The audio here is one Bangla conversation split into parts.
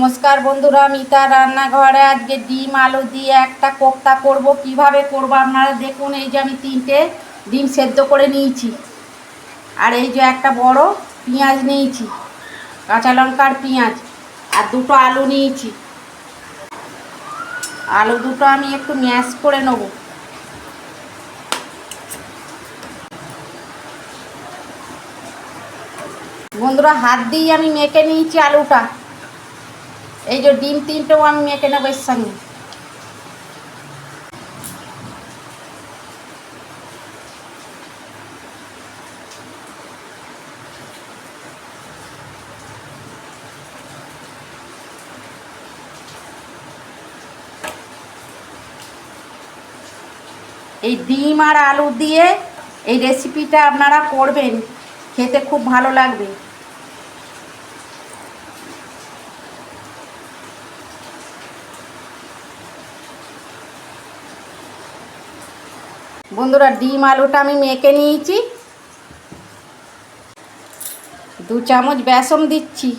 নমস্কার বন্ধুরা, মিতা রান্নাঘরে আজকে ডিম আলু দিয়ে একটা কোপ্তা করব। কিভাবে করব আপনারা দেখুন। এই যে আমি 3টে ডিম সেদ্ধ করে নিয়েছি, আর এই যে একটা বড় পেঁয়াজ নিয়েছি, কাঁচা লঙ্কার পেঁয়াজ, আর 2টো আলু নিয়েছি। আলু দুটো আমি একটু ম্যাশ করে নেব। বন্ধুরা, হাত দিয়ে আমি মেখে নিয়েছি আলুটা। এই যে ডিম 3টেও আমি মেখে নেবো এর সঙ্গে। এই ডিম আর আলু দিয়ে এই রেসিপিটা আপনারা করবেন, খেতে খুব ভালো লাগবে। বন্ধুরা, ডিম আলুটা আমি মেখে নিয়েছি। 2 চামচ বেসন দিচ্ছি।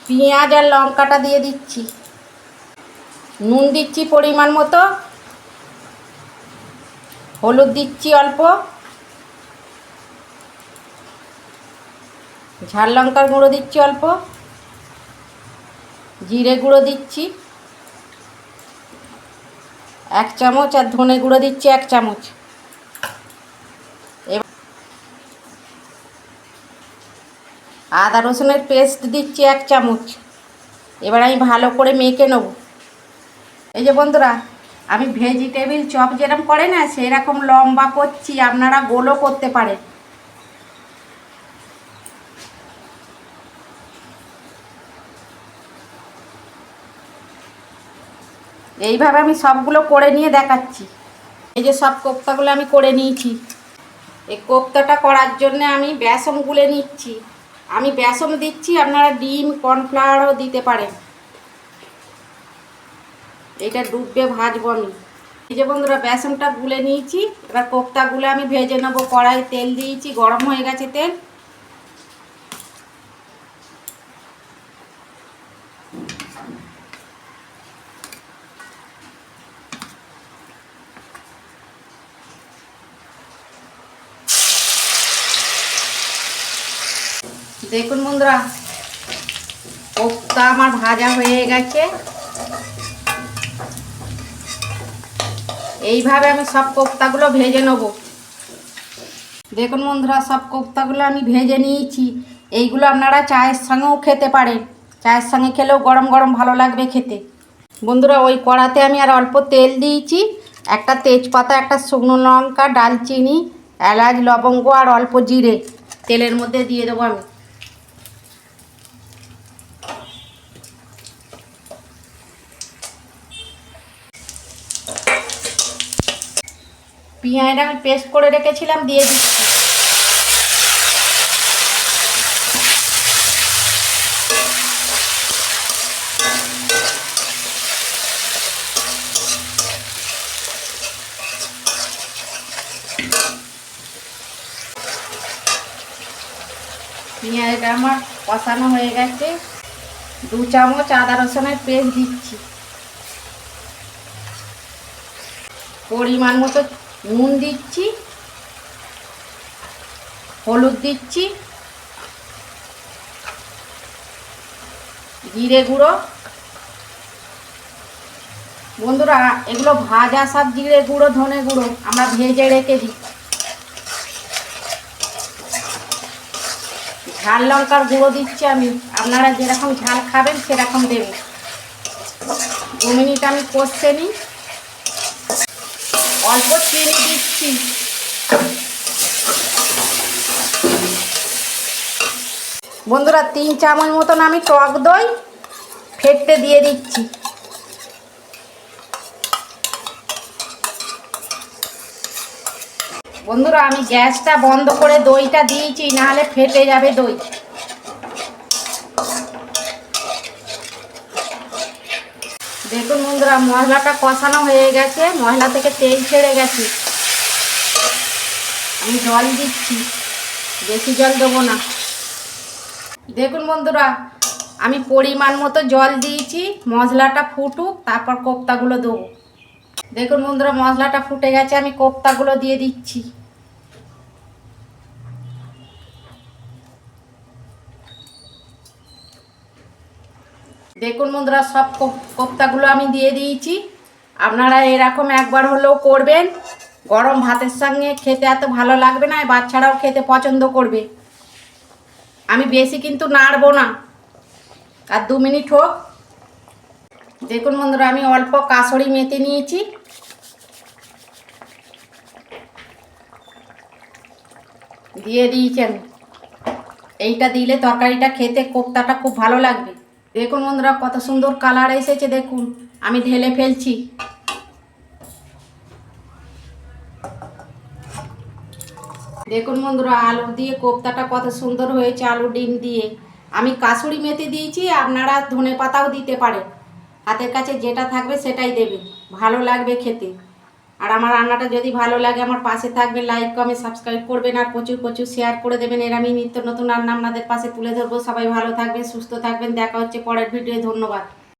পেঁয়াজ আর লঙ্কাটা দিয়ে দিচ্ছি। নুন দিচ্ছি পরিমাণ মতো, হলুদ দিচ্ছি অল্প, ঝাল লঙ্কার গুঁড়ো দিচ্ছি অল্প, জিরে গুঁড়ো দিচ্ছি 1 চামচ, আর ধনে গুঁড়ো দিচ্ছি 1 চামচ। আদা রসুনের পেস্ট দিচ্ছি 1 চামচ। এবার আমি ভালো করে মেখে নেব। এই যে বন্ধুরা, আমি ভেজিটেবিল চপ যেরকম করে না, সেরকম লম্বা করছি, আপনারা গোলও করতে পারেন। এইভাবে আমি সবগুলো করে নিয়ে দেখাচ্ছি। এই যে সব কোপ্তাগুলো আমি করে নিয়েছি। এই কোপ্তাটা করার জন্য আমি বেসন গুলে নিচ্ছি। আমি বেসন দিচ্ছি, আপনারা ডিম কর্নফ্লাওয়ারও দিতে পারেন। এটা ডুববে ভাজবো আমি। এই যে বন্ধুরা, বেসনটা গুলে নিয়েছি। এবার কোপ্তাগুলো আমি ভেজে নেবো। কড়াই তেল দিয়েছি, গরম হয়ে গেছে তেল। দেখুন বন্ধুরা, কোপ্তা আমার ভাজা হয়ে গেছে। এইভাবে আমি সব কোপ্তাগুলো ভেজে নেব। দেখুন বন্ধুরা, সব কোপ্তাগুলো আমি ভেজে নিয়েছি। এইগুলো আপনারা চায়ের সঙ্গেও খেতে পারেন। চায়ের সঙ্গে খেলেও গরম গরম ভালো লাগবে খেতে। বন্ধুরা, ওই কড়াতে আমি আর অল্প তেল দিয়েছি। একটা তেজপাতা, একটা শুকনো লঙ্কা, ডালচিনি, এলাচ, লবঙ্গ আর অল্প জিরে তেলের মধ্যে দিয়ে দেবো আমি। পেঁয়াজটা আমি পেস্ট করে রেখেছিলাম, দিয়ে দিচ্ছি। পেঁয়াজটা আমার কষানো হয়ে গেছে। 2 চামচ আদা রসুনের পেস্ট দিচ্ছি। পরিমাণ মতো নুন দিচ্ছি, হলুদ দিচ্ছি, জিরে গুঁড়ো। বন্ধুরা, এগুলো ভাজা সব জিরে গুঁড়ো, ধনে গুঁড়ো আমরা ভেজে রেখে দিই। ঝাল লঙ্কার গুঁড়ো দিচ্ছি আমি, আপনারা যেরকম ঝাল খাবেন সেরকম দেবেন। 2 মিনিট আমি কষে নিই। অল্প চিনি দিচ্ছি। বন্ধুরা, 3 চামচ মতন আমি টক দই ফেটতে দিয়ে দিচ্ছি। বন্ধুরা, আমি গ্যাসটা বন্ধ করে দইটা দিয়েছি, নাহলে ফেটে যাবে দই। দেখুন বন্ধুরা, মশলাটা কষানো হয়ে গেছে, মশলা থেকে তেল ছেড়ে গেছে। আমি জল দিচ্ছি, বেশি জল দেবো না। দেখুন বন্ধুরা, আমি পরিমাণ মতো জল দিয়েছি, মশলাটা ফুটুক তারপর কোপ্তাগুলো দেবো। দেখুন বন্ধুরা, মশলাটা ফুটে গেছে, আমি কোপ্তাগুলো দিয়ে দিচ্ছি। দেখুন বন্ধুরা, সব কোপ্তাগুলো আমি দিয়ে দিয়েছি। আপনারা এরকম একবার হলেও করবেন, গরম ভাতের সঙ্গে খেতে এত ভালো লাগবে না, বাচ্চারাও খেতে পছন্দ করবে। আমি বেশি কিন্তু নাড়বো না, আর 2 মিনিট হোক। দেখুন বন্ধুরা, আমি অল্প কাসুরি মেথি নিয়েছি, দিয়ে দিয়েছেন। এইটা দিলে তরকারিটা খেতে, কোপ্তাটা খুব ভালো লাগবে। দেখুন বন্ধুরা, কত সুন্দর কালার এসেছে। দেখুন, আমি ঢেলে ফেলছি। দেখুন বন্ধুরা, আলু দিয়ে কোপ্তাটা কত সুন্দর হয়েছে, আলু ডিম দিয়ে। আমি কাসুরি মেথি দিয়েছি, আপনারা ধনে পাতাও দিতে পারেন। হাতের কাছে যেটা থাকবে সেটাই দেবেন, ভালো লাগবে খেতে। আর আমার রান্নাটা যদি ভালো লাগে আমার পাশে থাকবেন, লাইক কমেন্ট সাবস্ক্রাইব করবেন, আর প্রচুর প্রচুর শেয়ার করে দেবেন। এর আমি নিত্য নতুন রান্না আপনাদের পাশে তুলে ধরবো। সবাই ভালো থাকবেন, সুস্থ থাকবেন। দেখা হচ্ছে পরের ভিডিও। ধন্যবাদ।